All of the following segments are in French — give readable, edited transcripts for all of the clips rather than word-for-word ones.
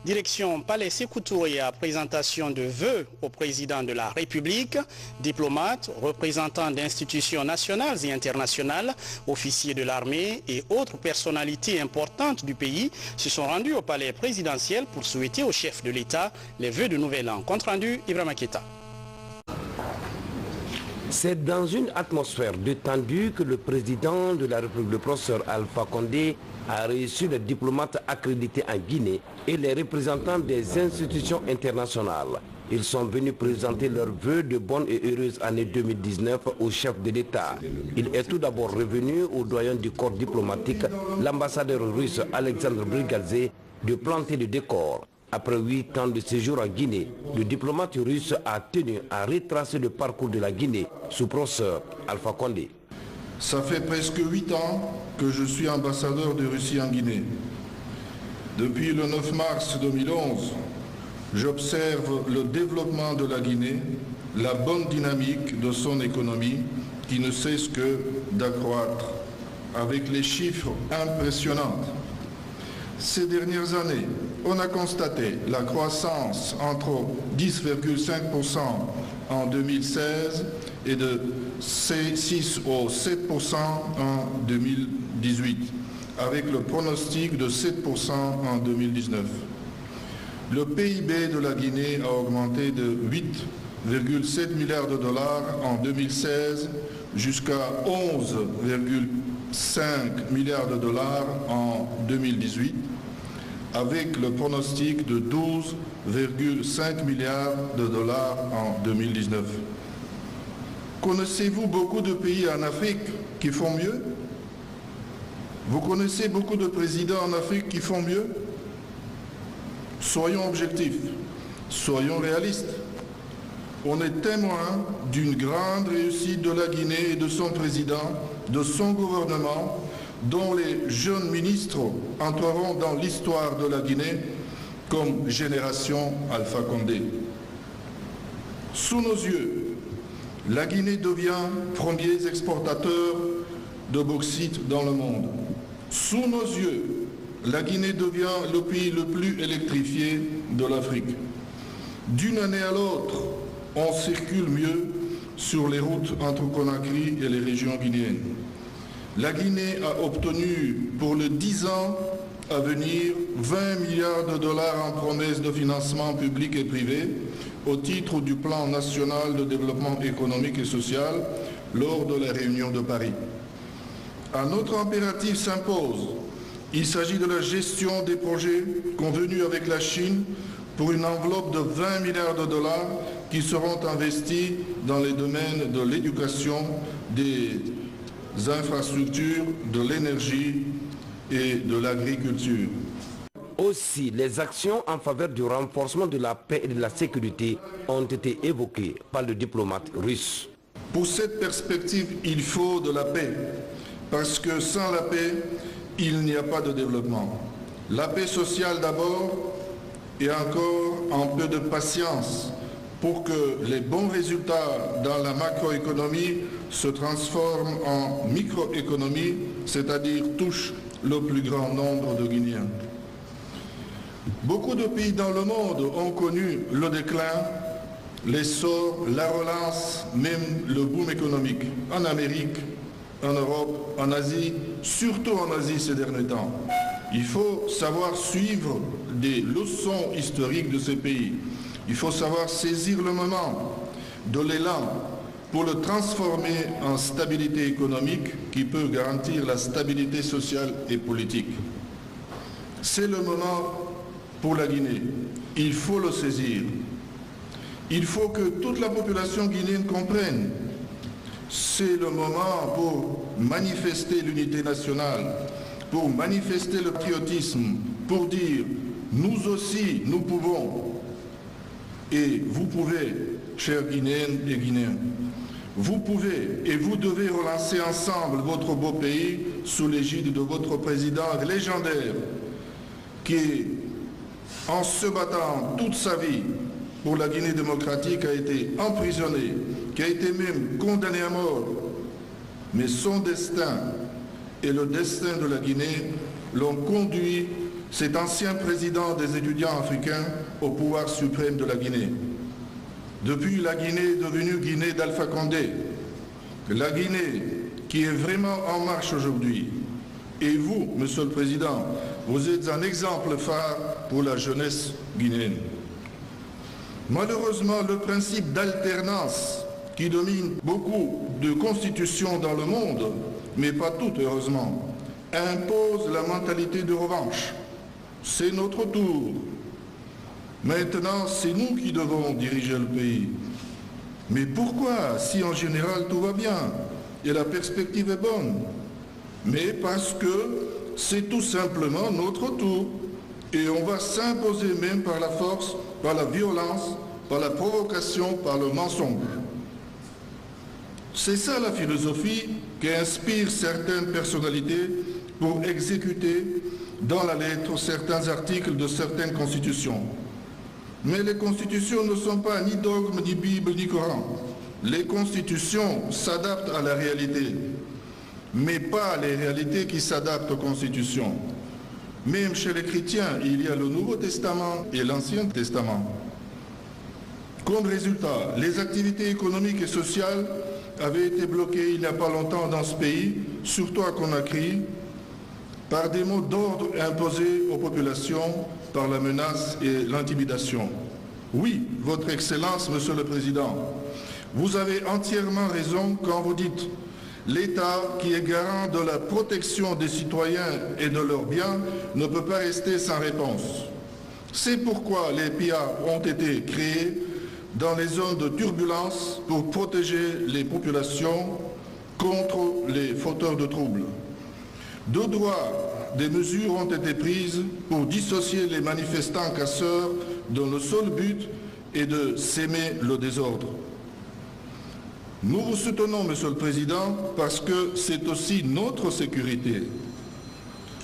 Direction Palais Sékou Touré à présentation de vœux au président de la République, diplomates, représentants d'institutions nationales et internationales, officiers de l'armée et autres personnalités importantes du pays se sont rendus au palais présidentiel pour souhaiter au chef de l'État les vœux de nouvel an. Compte rendu, Ibrahima Keita. C'est dans une atmosphère détendue que le président de la République, le professeur Alpha Condé, a reçu les diplomates accrédités en Guinée et les représentants des institutions internationales. Ils sont venus présenter leurs vœux de bonne et heureuse année 2019 au chef de l'État. Il est tout d'abord revenu au doyen du corps diplomatique, l'ambassadeur russe Alexandre Brigadze, de planter le décor. Après 8 ans de séjour en Guinée, le diplomate russe a tenu à retracer le parcours de la Guinée sous professeur Alpha Condé. Ça fait presque 8 ans que je suis ambassadeur de Russie en Guinée. Depuis le 9 mars 2011, j'observe le développement de la Guinée, la bonne dynamique de son économie qui ne cesse que d'accroître, avec les chiffres impressionnants. Ces dernières années, on a constaté la croissance entre 10,5% en 2016 et de 6 au 7% en 2018, avec le pronostic de 7% en 2019. Le PIB de la Guinée a augmenté de 8,7 milliards de dollars en 2016 jusqu'à 11,5 milliards de dollars en 2018, avec le pronostic de 12,5 milliards de dollars en 2019. Connaissez-vous beaucoup de pays en Afrique qui font mieux? Vous connaissez beaucoup de présidents en Afrique qui font mieux? Soyons objectifs, soyons réalistes. On est témoin d'une grande réussite de la Guinée et de son président, de son gouvernement, dont les jeunes ministres entreront dans l'histoire de la Guinée comme génération Alpha Condé. Sous nos yeux, la Guinée devient premier exportateur de bauxite dans le monde. Sous nos yeux, la Guinée devient le pays le plus électrifié de l'Afrique. D'une année à l'autre, on circule mieux sur les routes entre Conakry et les régions guinéennes. La Guinée a obtenu pour les 10 ans à venir 20 milliards de dollars en promesses de financement public et privé au titre du plan national de développement économique et social lors de la réunion de Paris. Un autre impératif s'impose. Il s'agit de la gestion des projets convenus avec la Chine pour une enveloppe de 20 milliards de dollars qui seront investis dans les domaines de l'éducation, des infrastructures, de l'énergie et de l'agriculture. Aussi, les actions en faveur du renforcement de la paix et de la sécurité ont été évoquées par le diplomate russe. Pour cette perspective, il faut de la paix, parce que sans la paix, il n'y a pas de développement. La paix sociale d'abord, et encore un peu de patience pour que les bons résultats dans la macroéconomie se transforment en microéconomie, c'est-à-dire touchent le plus grand nombre de Guinéens. Beaucoup de pays dans le monde ont connu le déclin, l'essor, la relance, même le boom économique, en Amérique, en Europe, en Asie, surtout en Asie ces derniers temps. Il faut savoir suivre des leçons historiques de ces pays. Il faut savoir saisir le moment de l'élan pour le transformer en stabilité économique qui peut garantir la stabilité sociale et politique. C'est le moment pour la Guinée. Il faut le saisir. Il faut que toute la population guinéenne comprenne. C'est le moment pour manifester l'unité nationale, pour manifester le patriotisme, pour dire nous aussi, nous pouvons. Et vous pouvez, chers Guinéennes et Guinéens, vous pouvez et vous devez relancer ensemble votre beau pays sous l'égide de votre président légendaire qui, en se battant toute sa vie pour la Guinée démocratique, a été emprisonné, qui a été même condamné à mort. Mais son destin et le destin de la Guinée l'ont conduit cet ancien président des étudiants africains au pouvoir suprême de la Guinée. Depuis la Guinée devenue Guinée d'Alpha Condé, la Guinée qui est vraiment en marche aujourd'hui. Et vous, Monsieur le Président, vous êtes un exemple phare pour la jeunesse guinéenne. Malheureusement, le principe d'alternance qui domine beaucoup de constitutions dans le monde, mais pas toutes heureusement, impose la mentalité de revanche. C'est notre tour. Maintenant, c'est nous qui devons diriger le pays. Mais pourquoi, si en général tout va bien et la perspective est bonne? Mais parce que c'est tout simplement notre tour. Et on va s'imposer même par la force, par la violence, par la provocation, par le mensonge. C'est ça la philosophie qui inspire certaines personnalités pour exécuter dans la lettre certains articles de certaines constitutions. Mais les constitutions ne sont pas ni dogme, ni Bible, ni Coran. Les constitutions s'adaptent à la réalité, mais pas les réalités qui s'adaptent aux constitutions. Même chez les chrétiens, il y a le Nouveau Testament et l'Ancien Testament. Comme résultat, les activités économiques et sociales avaient été bloquées il n'y a pas longtemps dans ce pays, surtout à Conakry, par des mots d'ordre imposés aux populations par la menace et l'intimidation. Oui, Votre Excellence, Monsieur le Président, vous avez entièrement raison quand vous dites l'État, qui est garant de la protection des citoyens et de leurs biens, ne peut pas rester sans réponse. C'est pourquoi les PIA ont été créés dans les zones de turbulence pour protéger les populations contre les fauteurs de troubles. De droit, des mesures ont été prises pour dissocier les manifestants casseurs dont le seul but est de s'aimer le désordre. Nous vous soutenons, Monsieur le Président, parce que c'est aussi notre sécurité.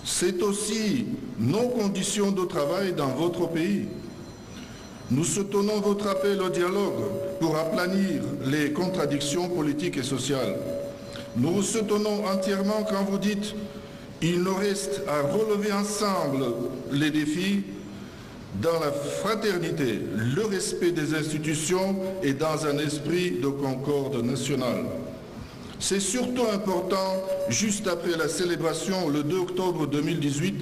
C'est aussi nos conditions de travail dans votre pays. Nous soutenons votre appel au dialogue pour aplanir les contradictions politiques et sociales. Nous vous soutenons entièrement quand vous dites « Il nous reste à relever ensemble les défis dans la fraternité, le respect des institutions et dans un esprit de concorde nationale. » C'est surtout important, juste après la célébration, le 2 octobre 2018,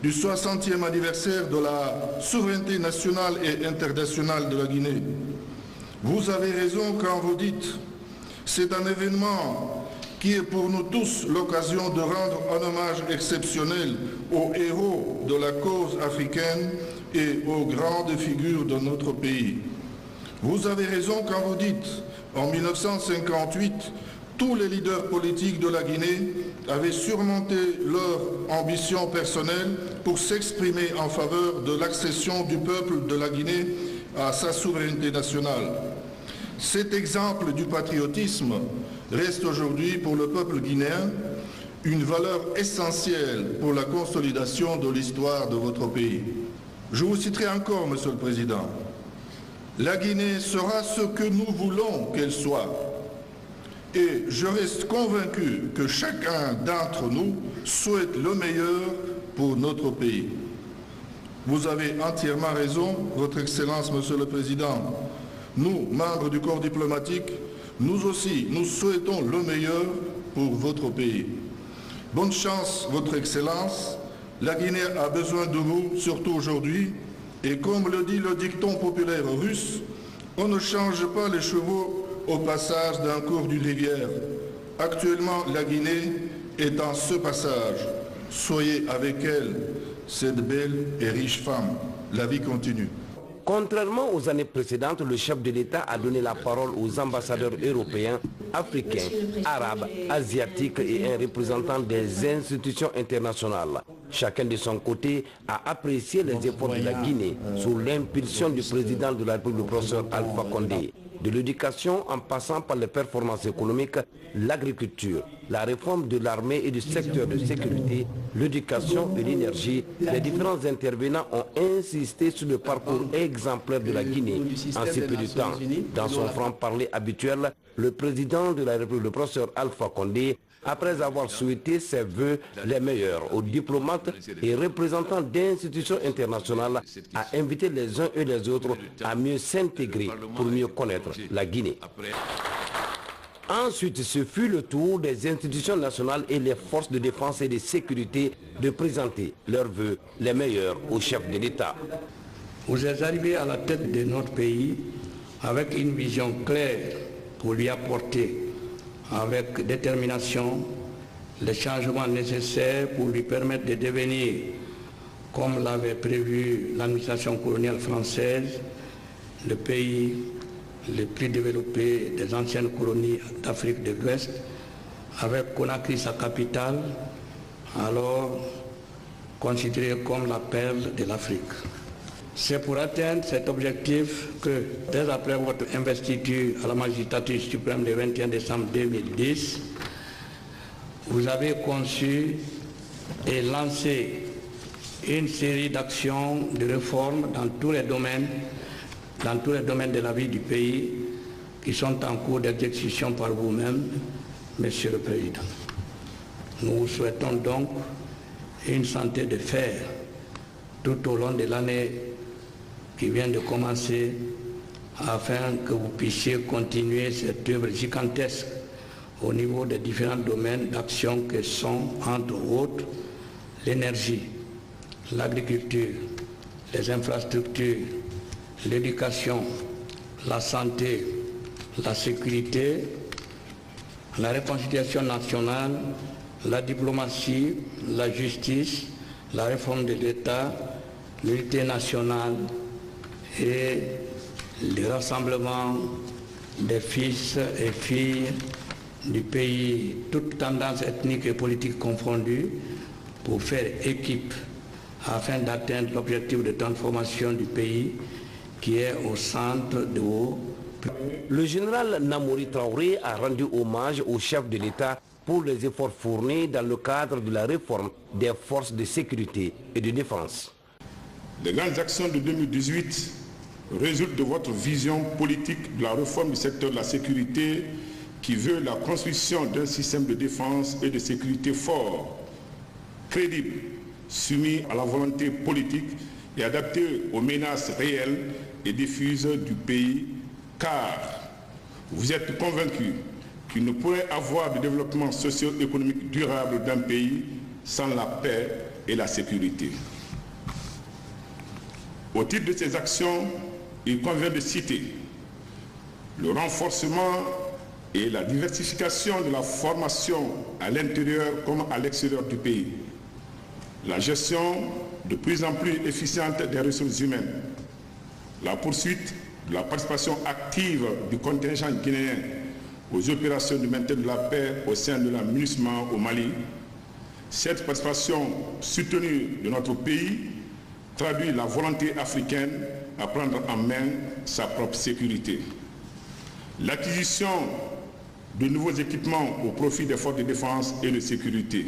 du 60e anniversaire de la souveraineté nationale et internationale de la Guinée. Vous avez raison quand vous dites « C'est un événement qui est pour nous tous l'occasion de rendre un hommage exceptionnel aux héros de la cause africaine et aux grandes figures de notre pays. » Vous avez raison quand vous dites, en 1958, tous les leaders politiques de la Guinée avaient surmonté leur ambition personnelle pour s'exprimer en faveur de l'accession du peuple de la Guinée à sa souveraineté nationale. Cet exemple du patriotisme reste aujourd'hui pour le peuple guinéen une valeur essentielle pour la consolidation de l'histoire de votre pays. Je vous citerai encore, Monsieur le Président. La Guinée sera ce que nous voulons qu'elle soit. Et je reste convaincu que chacun d'entre nous souhaite le meilleur pour notre pays. Vous avez entièrement raison, Votre Excellence, Monsieur le Président. Nous, membres du corps diplomatique, nous aussi, nous souhaitons le meilleur pour votre pays. Bonne chance, Votre Excellence. La Guinée a besoin de vous, surtout aujourd'hui. Et comme le dit le dicton populaire russe, on ne change pas les chevaux au passage d'un cours d'une rivière. Actuellement, la Guinée est en ce passage. Soyez avec elle, cette belle et riche femme. La vie continue. Contrairement aux années précédentes, le chef de l'État a donné la parole aux ambassadeurs européens, africains, arabes, asiatiques et un représentant des institutions internationales. Chacun de son côté a apprécié les efforts de la Guinée sous l'impulsion du président de la République, le professeur Alpha Condé. De l'éducation en passant par les performances économiques, l'agriculture, la réforme de l'armée et du secteur de sécurité, l'éducation et l'énergie, les différents intervenants ont insisté sur le parcours exemplaire de la Guinée en si peu de temps. Dans son franc-parler habituel, le président de la République, le professeur Alpha Condé, après avoir souhaité ses vœux les meilleurs aux diplomates et représentants d'institutions internationales, a invité les uns et les autres à mieux s'intégrer pour mieux connaître la Guinée. Ensuite, ce fut le tour des institutions nationales et les forces de défense et de sécurité de présenter leurs vœux les meilleurs au chef de l'État. Vous êtes arrivé à la tête de notre pays avec une vision claire pour lui apporter avec détermination les changements nécessaires pour lui permettre de devenir, comme l'avait prévu l'administration coloniale française, le pays le plus développé des anciennes colonies d'Afrique de l'Ouest, avec Conakry sa capitale, alors considérée comme la perle de l'Afrique. C'est pour atteindre cet objectif que, dès après votre investiture à la magistrature suprême le 21 décembre 2010, vous avez conçu et lancé une série d'actions de réforme dans tous les domaines de la vie du pays qui sont en cours d'exécution par vous-même, Monsieur le Président. Nous vous souhaitons donc une santé de fer tout au long de l'année qui vient de commencer, afin que vous puissiez continuer cette œuvre gigantesque au niveau des différents domaines d'action que sont, entre autres, l'énergie, l'agriculture, les infrastructures, l'éducation, la santé, la sécurité, la réconciliation nationale, la diplomatie, la justice, la réforme de l'État, l'unité nationale et le rassemblement des fils et filles du pays, toutes tendances ethniques et politiques confondues, pour faire équipe afin d'atteindre l'objectif de transformation du pays qui est au centre de vos... Le général Namori Traoré a rendu hommage au chef de l'État pour les efforts fournis dans le cadre de la réforme des forces de sécurité et de défense. Les grandes actions de 2018 résultent de votre vision politique de la réforme du secteur de la sécurité qui veut la construction d'un système de défense et de sécurité fort, crédible, soumis à la volonté politique et adapté aux menaces réelles et diffuses du pays, car vous êtes convaincus qu'il ne pourrait avoir de développement socio-économique durable d'un pays sans la paix et la sécurité. Au titre de ces actions, il convient de citer le renforcement et la diversification de la formation à l'intérieur comme à l'extérieur du pays, la gestion de plus en plus efficiente des ressources humaines, la poursuite de la participation active du contingent guinéen aux opérations de maintien de la paix au sein de la MINUSMA au Mali. Cette participation soutenue de notre pays traduit la volonté africaine à prendre en main sa propre sécurité. L'acquisition de nouveaux équipements au profit des forces de défense et de sécurité.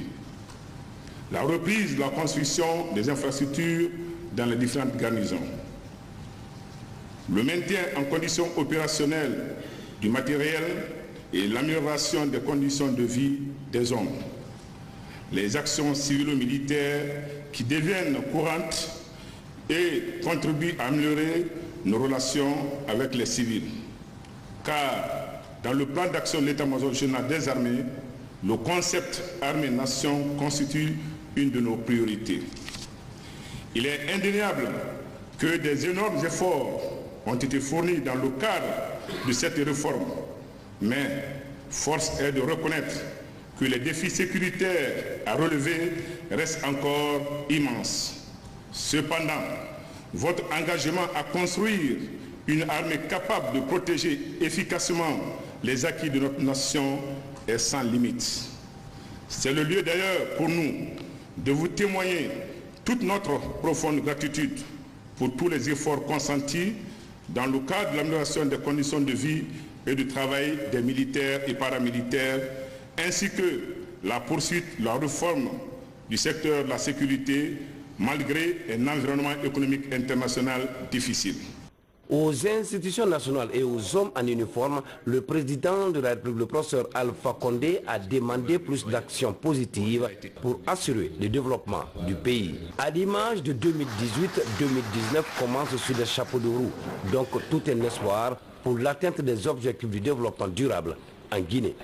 La reprise de la construction des infrastructures dans les différentes garnisons. Le maintien en conditions opérationnelles du matériel et l'amélioration des conditions de vie des hommes. Les actions civilo-militaires qui deviennent courantes et contribuent à améliorer nos relations avec les civils. Car dans le plan d'action de l'état-major général des armées, le concept armée-nation constitue une de nos priorités. Il est indéniable que des énormes efforts ont été fournis dans le cadre de cette réforme, mais force est de reconnaître que les défis sécuritaires à relever restent encore immenses. Cependant, votre engagement à construire une armée capable de protéger efficacement les acquis de notre nation est sans limite. C'est le lieu d'ailleurs pour nous de vous témoigner toute notre profonde gratitude pour tous les efforts consentis dans le cadre de l'amélioration des conditions de vie et de travail des militaires et paramilitaires, ainsi que la poursuite de la réforme du secteur de la sécurité malgré un environnement économique international difficile. Aux institutions nationales et aux hommes en uniforme, le président de la République, le professeur Alpha Condé, a demandé plus d'actions positives pour assurer le développement du pays. À l'image de 2018-2019 commence sur les chapeaux de roue, donc tout un espoir pour l'atteinte des objectifs du développement durable en Guinée.